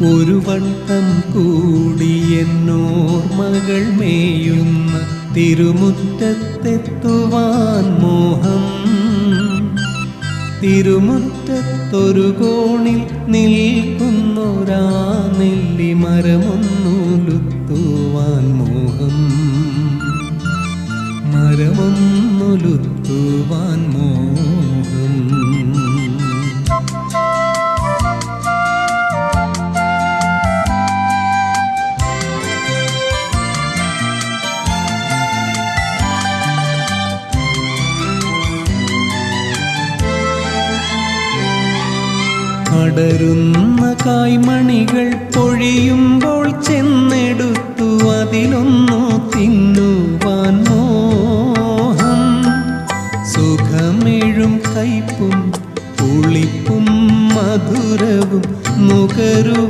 ഒരു വട്ടം കൂടി എന്നോർമകൾ മേയുന്ന തിരുമുറ്റത്തെത്തുവാൻ മോഹം. തിരുമുറ്റത്തൊരു കോണിൽ നിൽക്കുന്നൊരാ നെല്ലിമരമൊന്നുലുത്തുവാൻ മോഹം. മരമൊന്നുലുത്തുവാൻ മോഹം. അടരുന്ന കായ്മണികൾ പൊഴിയുമ്പോൾ ചെന്നെടുത്തു അതിലൊന്നു തിന്നുവാൻ മോഹം. സുഖമേഴും കയ്പും പുളിപ്പും മധുരവും നുകരുവാൻ